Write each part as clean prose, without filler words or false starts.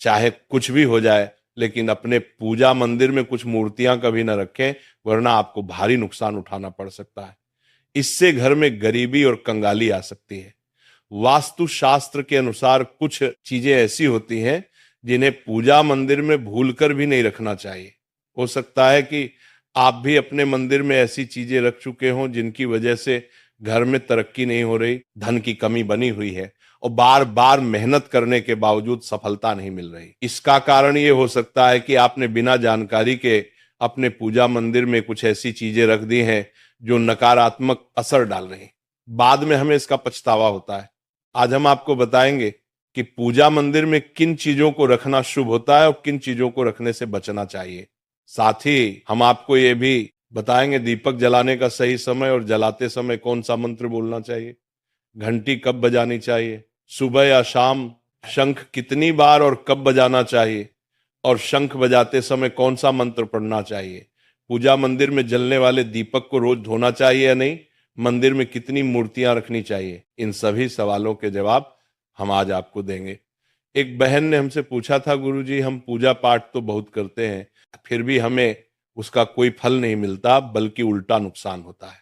चाहे कुछ भी हो जाए, लेकिन अपने पूजा मंदिर में कुछ मूर्तियां कभी ना रखें, वरना आपको भारी नुकसान उठाना पड़ सकता है। इससे घर में गरीबी और कंगाली आ सकती है। वास्तु शास्त्र के अनुसार कुछ चीजें ऐसी होती हैं जिन्हें पूजा मंदिर में भूलकर भी नहीं रखना चाहिए। हो सकता है कि आप भी अपने मंदिर में ऐसी चीजें रख चुके हों जिनकी वजह से घर में तरक्की नहीं हो रही, धन की कमी बनी हुई है और बार बार मेहनत करने के बावजूद सफलता नहीं मिल रही। इसका कारण ये हो सकता है कि आपने बिना जानकारी के अपने पूजा मंदिर में कुछ ऐसी चीजें रख दी हैं जो नकारात्मक असर डाल रही हैं। बाद में हमें इसका पछतावा होता है। आज हम आपको बताएंगे कि पूजा मंदिर में किन चीजों को रखना शुभ होता है और किन चीजों को रखने से बचना चाहिए। साथ ही हम आपको ये भी बताएंगे दीपक जलाने का सही समय और जलाते समय कौन सा मंत्र बोलना चाहिए, घंटी कब बजानी चाहिए, सुबह या शाम शंख कितनी बार और कब बजाना चाहिए, और शंख बजाते समय कौन सा मंत्र पढ़ना चाहिए, पूजा मंदिर में जलने वाले दीपक को रोज धोना चाहिए या नहीं, मंदिर में कितनी मूर्तियां रखनी चाहिए। इन सभी सवालों के जवाब हम आज आपको देंगे। एक बहन ने हमसे पूछा था, गुरुजी हम पूजा पाठ तो बहुत करते हैं, फिर भी हमें उसका कोई फल नहीं मिलता, बल्कि उल्टा नुकसान होता है।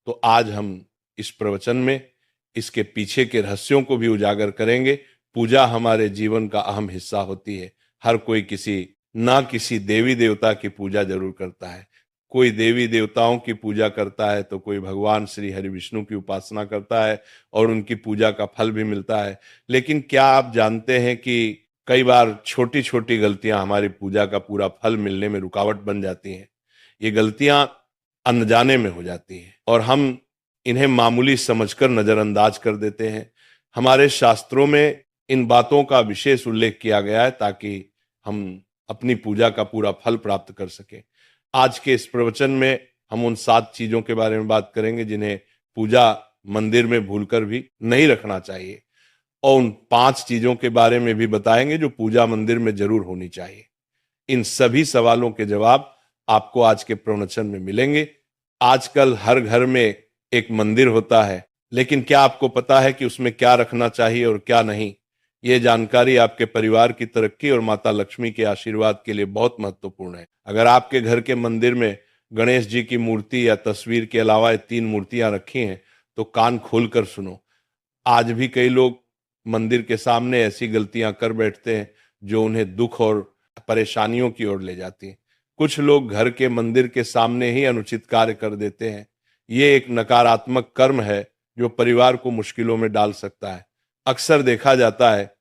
तो आज हम इस प्रवचन में इसके पीछे के रहस्यों को भी उजागर करेंगे। पूजा हमारे जीवन का अहम हिस्सा होती है। हर कोई किसी देवी देवता की पूजा जरूर करता है। कोई देवी देवताओं की पूजा करता है तो कोई भगवान श्री हरि विष्णु की उपासना करता है और उनकी पूजा का फल भी मिलता है। लेकिन क्या आप जानते हैं कि कई बार छोटी छोटी गलतियां हमारी पूजा का पूरा फल मिलने में रुकावट बन जाती हैं। ये गलतियां अनजाने में हो जाती हैं और हम इन्हें मामूली समझकर नजरअंदाज कर देते हैं। हमारे शास्त्रों में इन बातों का विशेष उल्लेख किया गया है ताकि हम अपनी पूजा का पूरा फल प्राप्त कर सकें। आज के इस प्रवचन में हम उन 7 चीजों के बारे में बात करेंगे जिन्हें पूजा मंदिर में भूलकर भी नहीं रखना चाहिए, और उन 5 चीजों के बारे में भी बताएंगे जो पूजा मंदिर में जरूर होनी चाहिए। इन सभी सवालों के जवाब आपको आज के प्रवचन में मिलेंगे। आजकल हर घर में एक मंदिर होता है, लेकिन क्या आपको पता है कि उसमें क्या रखना चाहिए और क्या नहीं? ये जानकारी आपके परिवार की तरक्की और माता लक्ष्मी के आशीर्वाद के लिए बहुत महत्वपूर्ण है। अगर आपके घर के मंदिर में गणेश जी की मूर्ति या तस्वीर के अलावा 3 मूर्तियां रखी हैं, तो कान खोलकर सुनो। आज भी कई लोग मंदिर के सामने ऐसी गलतियां कर बैठते हैं जो उन्हें दुख और परेशानियों की ओर ले जाती हैं। कुछ लोग घर के मंदिर के सामने ही अनुचित कार्य कर देते हैं। ये एक नकारात्मक कर्म है जो परिवार को मुश्किलों में डाल सकता है। अक्सर देखा जाता है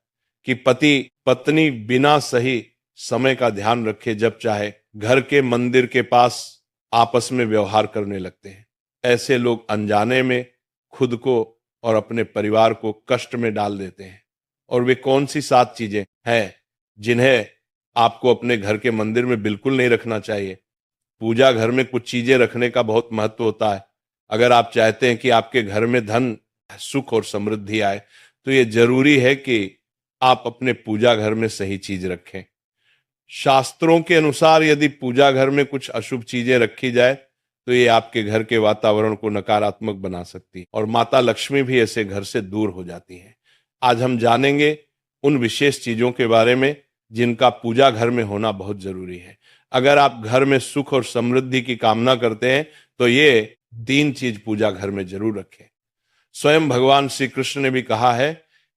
कि पति पत्नी बिना सही समय का ध्यान रखे जब चाहे घर के मंदिर के पास आपस में व्यवहार करने लगते हैं। ऐसे लोग अनजाने में खुद को और अपने परिवार को कष्ट में डाल देते हैं। और वे कौन सी 7 चीजें हैं जिन्हें आपको अपने घर के मंदिर में बिल्कुल नहीं रखना चाहिए? पूजा घर में कुछ चीजें रखने का बहुत महत्व होता है। अगर आप चाहते हैं कि आपके घर में धन, सुख और समृद्धि आए, तो ये जरूरी है कि आप अपने पूजा घर में सही चीज रखें। शास्त्रों के अनुसार यदि पूजा घर में कुछ अशुभ चीजें रखी जाए तो ये आपके घर के वातावरण को नकारात्मक बना सकती है और माता लक्ष्मी भी ऐसे घर से दूर हो जाती है। आज हम जानेंगे उन विशेष चीजों के बारे में जिनका पूजा घर में होना बहुत जरूरी है। अगर आप घर में सुख और समृद्धि की कामना करते हैं तो ये 3 चीज पूजा घर में जरूर रखें। स्वयं भगवान श्री कृष्ण ने भी कहा है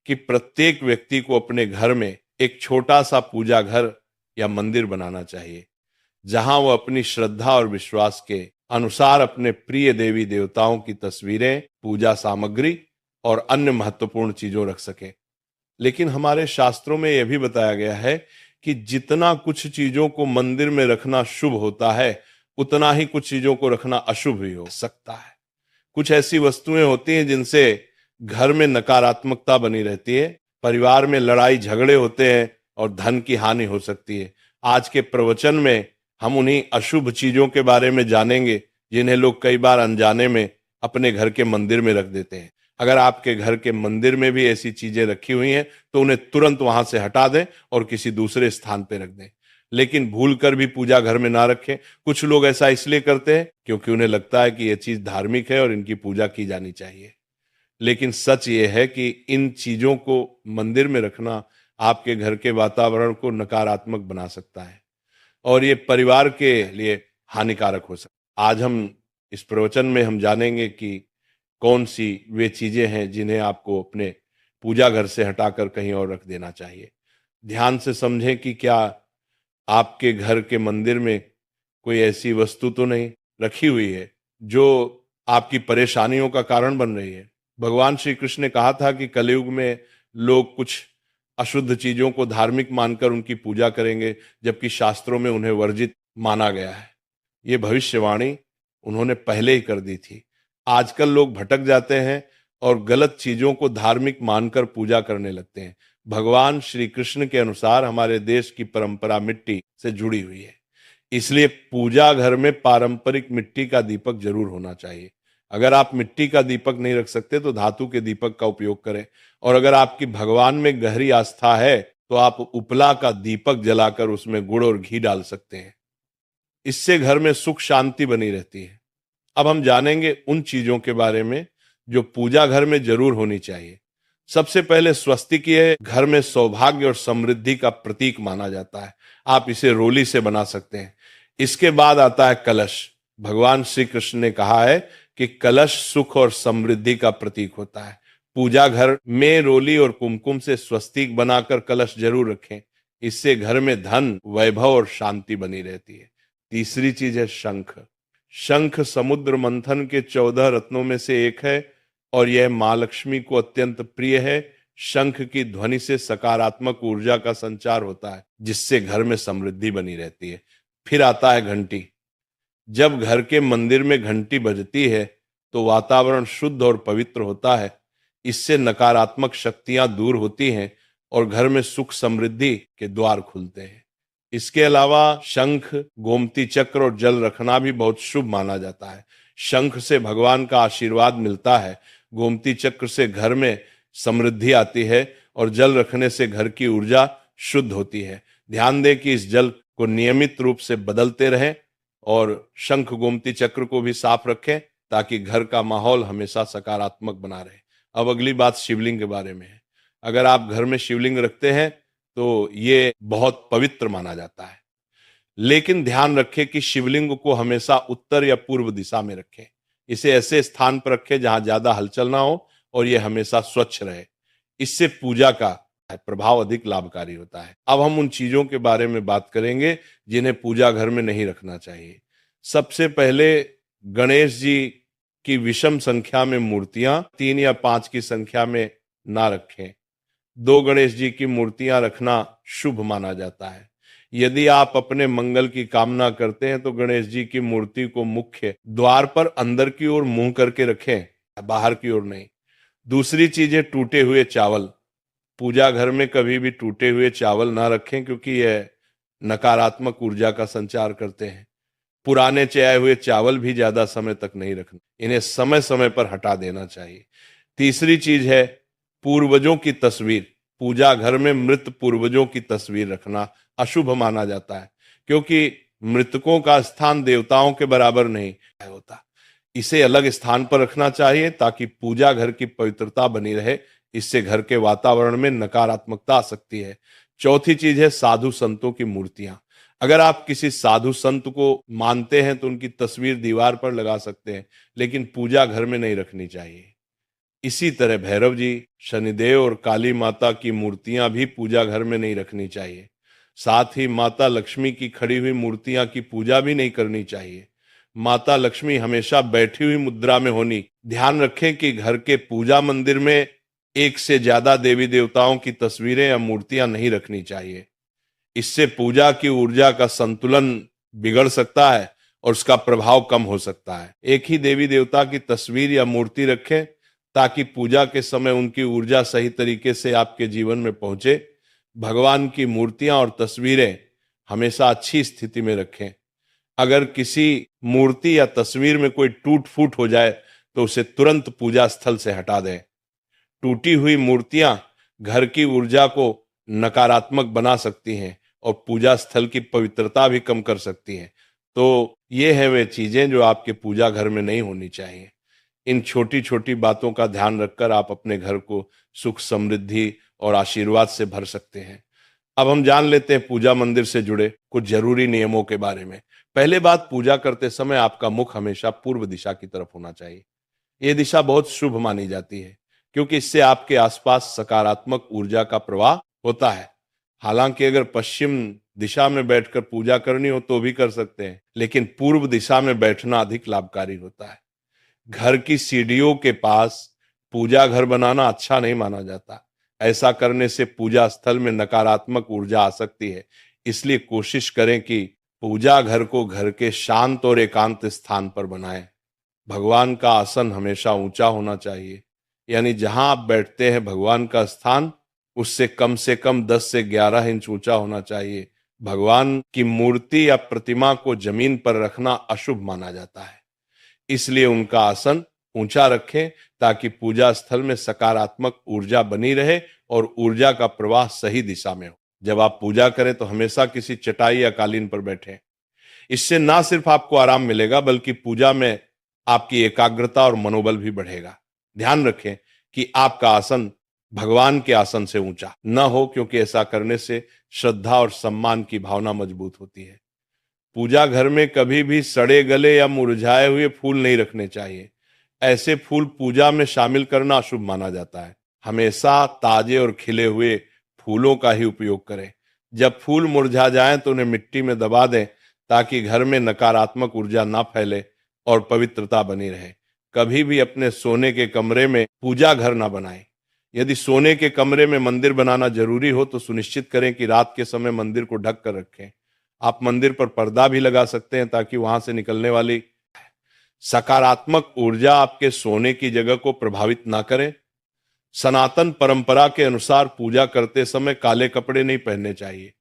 कि प्रत्येक व्यक्ति को अपने घर में एक छोटा सा पूजा घर या मंदिर बनाना चाहिए, जहां वो अपनी श्रद्धा और विश्वास के अनुसार अपने प्रिय देवी देवताओं की तस्वीरें, पूजा सामग्री और अन्य महत्वपूर्ण चीजों रख सके। लेकिन हमारे शास्त्रों में यह भी बताया गया है कि जितना कुछ चीजों को मंदिर में रखना शुभ होता है, उतना ही कुछ चीजों को रखना अशुभ भी हो सकता है। कुछ ऐसी वस्तुएं होती हैं जिनसे घर में नकारात्मकता बनी रहती है, परिवार में लड़ाई झगड़े होते हैं और धन की हानि हो सकती है। आज के प्रवचन में हम उन्हीं अशुभ चीजों के बारे में जानेंगे जिन्हें लोग कई बार अनजाने में अपने घर के मंदिर में रख देते हैं। अगर आपके घर के मंदिर में भी ऐसी चीजें रखी हुई हैं तो उन्हें तुरंत वहां से हटा दें और किसी दूसरे स्थान पर रख दें, लेकिन भूल कर भी पूजा घर में ना रखें। कुछ लोग ऐसा इसलिए करते हैं क्योंकि उन्हें लगता है कि यह चीज धार्मिक है और इनकी पूजा की जानी चाहिए। लेकिन सच ये है कि इन चीजों को मंदिर में रखना आपके घर के वातावरण को नकारात्मक बना सकता है और ये परिवार के लिए हानिकारक हो सकता है। आज हम इस प्रवचन में हम जानेंगे कि कौन सी वे चीजें हैं जिन्हें आपको अपने पूजा घर से हटाकर कहीं और रख देना चाहिए। ध्यान से समझें कि क्या आपके घर के मंदिर में कोई ऐसी वस्तु तो नहीं रखी हुई है जो आपकी परेशानियों का कारण बन रही है। भगवान श्री कृष्ण ने कहा था कि कलयुग में लोग कुछ अशुद्ध चीजों को धार्मिक मानकर उनकी पूजा करेंगे, जबकि शास्त्रों में उन्हें वर्जित माना गया है। ये भविष्यवाणी उन्होंने पहले ही कर दी थी। आजकल लोग भटक जाते हैं और गलत चीजों को धार्मिक मानकर पूजा करने लगते हैं। भगवान श्री कृष्ण के अनुसार हमारे देश की परंपरा मिट्टी से जुड़ी हुई है, इसलिए पूजा घर में पारंपरिक मिट्टी का दीपक जरूर होना चाहिए। अगर आप मिट्टी का दीपक नहीं रख सकते तो धातु के दीपक का उपयोग करें, और अगर आपकी भगवान में गहरी आस्था है तो आप उपला का दीपक जलाकर उसमें गुड़ और घी डाल सकते हैं। इससे घर में सुख शांति बनी रहती है। अब हम जानेंगे उन चीजों के बारे में जो पूजा घर में जरूर होनी चाहिए। सबसे पहले स्वस्तिक ये घर में सौभाग्य और समृद्धि का प्रतीक माना जाता है। आप इसे रोली से बना सकते हैं। इसके बाद आता है कलश। भगवान श्री कृष्ण ने कहा है कि कलश सुख और समृद्धि का प्रतीक होता है। पूजा घर में रोली और कुमकुम से स्वस्तिक बनाकर कलश जरूर रखें। इससे घर में धन, वैभव और शांति बनी रहती है। तीसरी चीज है शंख। शंख समुद्र मंथन के 14 रत्नों में से एक है और यह मां लक्ष्मी को अत्यंत प्रिय है। शंख की ध्वनि से सकारात्मक ऊर्जा का संचार होता है, जिससे घर में समृद्धि बनी रहती है। फिर आता है घंटी। जब घर के मंदिर में घंटी बजती है तो वातावरण शुद्ध और पवित्र होता है। इससे नकारात्मक शक्तियां दूर होती हैं और घर में सुख समृद्धि के द्वार खुलते हैं। इसके अलावा शंख, गोमती चक्र और जल रखना भी बहुत शुभ माना जाता है। शंख से भगवान का आशीर्वाद मिलता है, गोमती चक्र से घर में समृद्धि आती है और जल रखने से घर की ऊर्जा शुद्ध होती है। ध्यान दें कि इस जल को नियमित रूप से बदलते रहें और शंख गोमती चक्र को भी साफ रखें ताकि घर का माहौल हमेशा सकारात्मक बना रहे। अब अगली बात शिवलिंग के बारे में है। अगर आप घर में शिवलिंग रखते हैं तो ये बहुत पवित्र माना जाता है, लेकिन ध्यान रखें कि शिवलिंग को हमेशा उत्तर या पूर्व दिशा में रखें। इसे ऐसे स्थान पर रखें जहां ज्यादा हलचल ना हो और यह हमेशा स्वच्छ रहे। इससे पूजा का प्रभाव अधिक लाभकारी होता है। अब हम उन चीजों के बारे में बात करेंगे जिन्हें पूजा घर में नहीं रखना चाहिए। सबसे पहले गणेश जी की विषम संख्या में मूर्तियां 3 या 5 की संख्या में ना रखें। 2 गणेश जी की मूर्तियां रखना शुभ माना जाता है। यदि आप अपने मंगल की कामना करते हैं तो गणेश जी की मूर्ति को मुख्य द्वार पर अंदर की ओर मुंह करके रखें, बाहर की ओर नहीं। दूसरी चीज है टूटे हुए चावल। पूजा घर में कभी भी टूटे हुए चावल ना रखें क्योंकि यह नकारात्मक ऊर्जा का संचार करते हैं। पुराने चयाए हुए चावल भी ज्यादा समय तक नहीं रखना, इन्हें समय समय पर हटा देना चाहिए। तीसरी चीज है पूर्वजों की तस्वीर। पूजा घर में मृत पूर्वजों की तस्वीर रखना अशुभ माना जाता है क्योंकि मृतकों का स्थान देवताओं के बराबर नहीं होता। इसे अलग स्थान पर रखना चाहिए ताकि पूजा घर की पवित्रता बनी रहे। इससे घर के वातावरण में नकारात्मकता आ सकती है। चौथी चीज है साधु संतों की मूर्तियां। अगर आप किसी साधु संत को मानते हैं तो उनकी तस्वीर दीवार पर लगा सकते हैं, लेकिन पूजा घर में नहीं रखनी चाहिए। इसी तरह भैरव जी, शनिदेव और काली माता की मूर्तियां भी पूजा घर में नहीं रखनी चाहिए। साथ ही माता लक्ष्मी की खड़ी हुई मूर्तियां की पूजा भी नहीं करनी चाहिए। माता लक्ष्मी हमेशा बैठी हुई मुद्रा में होनी। ध्यान रखें कि घर के पूजा मंदिर में एक से ज्यादा देवी देवताओं की तस्वीरें या मूर्तियां नहीं रखनी चाहिए। इससे पूजा की ऊर्जा का संतुलन बिगड़ सकता है और उसका प्रभाव कम हो सकता है। एक ही देवी देवता की तस्वीर या मूर्ति रखें ताकि पूजा के समय उनकी ऊर्जा सही तरीके से आपके जीवन में पहुंचे। भगवान की मूर्तियां और तस्वीरें हमेशा अच्छी स्थिति में रखें। अगर किसी मूर्ति या तस्वीर में कोई टूट फूट हो जाए तो उसे तुरंत पूजा स्थल से हटा दें। टूटी हुई मूर्तियां घर की ऊर्जा को नकारात्मक बना सकती हैं और पूजा स्थल की पवित्रता भी कम कर सकती हैं। तो ये है वे चीजें जो आपके पूजा घर में नहीं होनी चाहिए। इन छोटी छोटी बातों का ध्यान रखकर आप अपने घर को सुख, समृद्धि और आशीर्वाद से भर सकते हैं। अब हम जान लेते हैं पूजा मंदिर से जुड़े कुछ जरूरी नियमों के बारे में। पहले बात, पूजा करते समय आपका मुख हमेशा पूर्व दिशा की तरफ होना चाहिए। ये दिशा बहुत शुभ मानी जाती है क्योंकि इससे आपके आसपास सकारात्मक ऊर्जा का प्रवाह होता है। हालांकि अगर पश्चिम दिशा में बैठकर पूजा करनी हो तो भी कर सकते हैं, लेकिन पूर्व दिशा में बैठना अधिक लाभकारी होता है। घर की सीढ़ियों के पास पूजा घर बनाना अच्छा नहीं माना जाता। ऐसा करने से पूजा स्थल में नकारात्मक ऊर्जा आ सकती है। इसलिए कोशिश करें कि पूजा घर को घर के शांत और एकांत स्थान पर बनाएं। भगवान का आसन हमेशा ऊंचा होना चाहिए, यानी जहां आप बैठते हैं भगवान का स्थान उससे कम 10 से 11 इंच ऊंचा होना चाहिए। भगवान की मूर्ति या प्रतिमा को जमीन पर रखना अशुभ माना जाता है, इसलिए उनका आसन ऊंचा रखें ताकि पूजा स्थल में सकारात्मक ऊर्जा बनी रहे और ऊर्जा का प्रवाह सही दिशा में हो। जब आप पूजा करें तो हमेशा किसी चटाई या कालीन पर बैठें। इससे ना सिर्फ आपको आराम मिलेगा बल्कि पूजा में आपकी एकाग्रता और मनोबल भी बढ़ेगा। ध्यान रखें कि आपका आसन भगवान के आसन से ऊंचा न हो, क्योंकि ऐसा करने से श्रद्धा और सम्मान की भावना मजबूत होती है। पूजा घर में कभी भी सड़े गले या मुरझाए हुए फूल नहीं रखने चाहिए। ऐसे फूल पूजा में शामिल करना अशुभ माना जाता है। हमेशा ताजे और खिले हुए फूलों का ही उपयोग करें। जब फूल मुरझा जाएं तो उन्हें मिट्टी में दबा दें ताकि घर में नकारात्मक ऊर्जा ना फैले और पवित्रता बनी रहे। कभी भी अपने सोने के कमरे में पूजा घर ना बनाएं। यदि सोने के कमरे में मंदिर बनाना जरूरी हो तो सुनिश्चित करें कि रात के समय मंदिर को ढक कर रखें। आप मंदिर पर पर्दा भी लगा सकते हैं ताकि वहां से निकलने वाली सकारात्मक ऊर्जा आपके सोने की जगह को प्रभावित ना करे। सनातन परंपरा के अनुसार पूजा करते समय काले कपड़े नहीं पहनने चाहिए।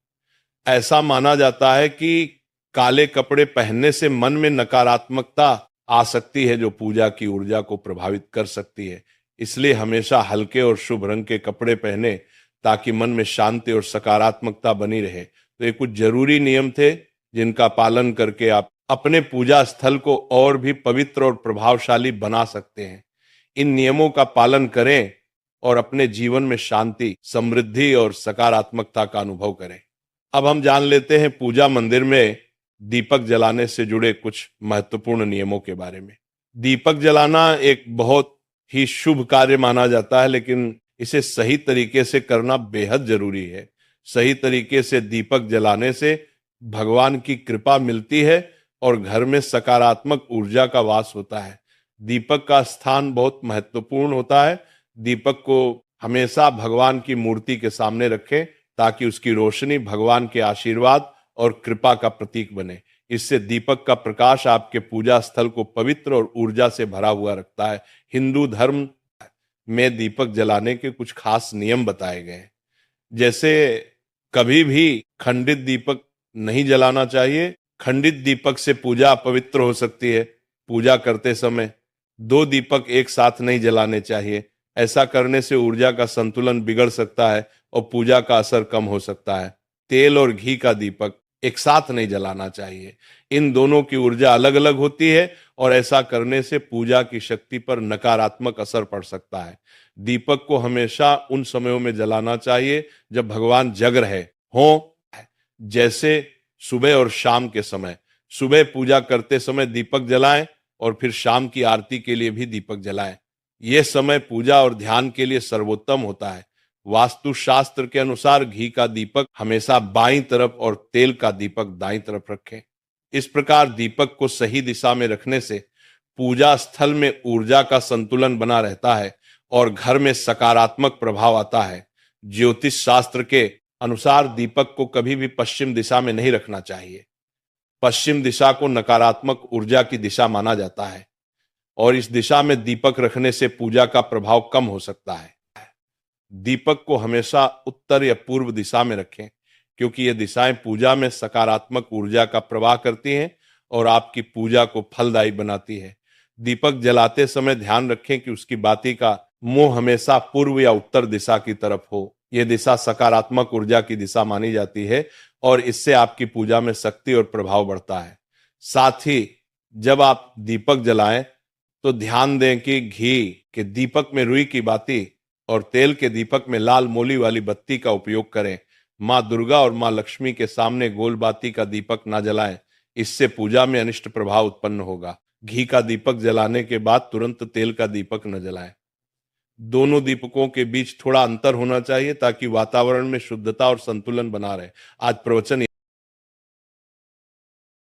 ऐसा माना जाता है कि काले कपड़े पहनने से मन में नकारात्मकता आ सकती है जो पूजा की ऊर्जा को प्रभावित कर सकती है। इसलिए हमेशा हल्के और शुभ रंग के कपड़े पहने ताकि मन में शांति और सकारात्मकता बनी रहे। तो ये कुछ जरूरी नियम थे जिनका पालन करके आप अपने पूजा स्थल को और भी पवित्र और प्रभावशाली बना सकते हैं। इन नियमों का पालन करें और अपने जीवन में शांति, समृद्धि और सकारात्मकता का अनुभव करें। अब हम जान लेते हैं पूजा मंदिर में दीपक जलाने से जुड़े कुछ महत्वपूर्ण नियमों के बारे में। दीपक जलाना एक बहुत ही शुभ कार्य माना जाता है, लेकिन इसे सही तरीके से करना बेहद जरूरी है। सही तरीके से दीपक जलाने से भगवान की कृपा मिलती है और घर में सकारात्मक ऊर्जा का वास होता है। दीपक का स्थान बहुत महत्वपूर्ण होता है। दीपक को हमेशा भगवान की मूर्ति के सामने रखें ताकि उसकी रोशनी भगवान के आशीर्वाद और कृपा का प्रतीक बने। इससे दीपक का प्रकाश आपके पूजा स्थल को पवित्र और ऊर्जा से भरा हुआ रखता है। हिंदू धर्म में दीपक जलाने के कुछ खास नियम बताए गए हैं। जैसे कभी भी खंडित दीपक नहीं जलाना चाहिए। खंडित दीपक से पूजा अपवित्र हो सकती है। पूजा करते समय 2 दीपक एक साथ नहीं जलाने चाहिए। ऐसा करने से ऊर्जा का संतुलन बिगड़ सकता है और पूजा का असर कम हो सकता है। तेल और घी का दीपक एक साथ नहीं जलाना चाहिए। इन दोनों की ऊर्जा अलग अलग होती है और ऐसा करने से पूजा की शक्ति पर नकारात्मक असर पड़ सकता है। दीपक को हमेशा उन समयों में जलाना चाहिए जब भगवान जग रहे हों, जैसे सुबह और शाम के समय। सुबह पूजा करते समय दीपक जलाएं और फिर शाम की आरती के लिए भी दीपक जलाएं। यह समय पूजा और ध्यान के लिए सर्वोत्तम होता है। वास्तु शास्त्र के अनुसार घी का दीपक हमेशा बाईं तरफ और तेल का दीपक दाईं तरफ रखें। इस प्रकार दीपक को सही दिशा में रखने से पूजा स्थल में ऊर्जा का संतुलन बना रहता है और घर में सकारात्मक प्रभाव आता है। ज्योतिष शास्त्र के अनुसार दीपक को कभी भी पश्चिम दिशा में नहीं रखना चाहिए। पश्चिम दिशा को नकारात्मक ऊर्जा की दिशा माना जाता है और इस दिशा में दीपक रखने से पूजा का प्रभाव कम हो सकता है। दीपक को हमेशा उत्तर या पूर्व दिशा में रखें क्योंकि ये दिशाएं पूजा में सकारात्मक ऊर्जा का प्रवाह करती हैं और आपकी पूजा को फलदायी बनाती है। दीपक जलाते समय ध्यान रखें कि उसकी बाती का मुंह हमेशा पूर्व या उत्तर दिशा की तरफ हो। यह दिशा सकारात्मक ऊर्जा की दिशा मानी जाती है और इससे आपकी पूजा में शक्ति और प्रभाव बढ़ता है। साथ ही जब आप दीपक जलाएं तो ध्यान दें कि घी के दीपक में रुई की बाती और तेल के दीपक में लाल मोली वाली बत्ती का उपयोग करें। माँ दुर्गा और माँ लक्ष्मी के सामने गोल बाती का दीपक ना जलाएं, इससे पूजा में अनिष्ट प्रभाव उत्पन्न होगा। घी का दीपक जलाने के बाद तुरंत तेल का दीपक न जलाएं। दोनों दीपकों के बीच थोड़ा अंतर होना चाहिए ताकि वातावरण में शुद्धता और संतुलन बना रहे। आज प्रवचन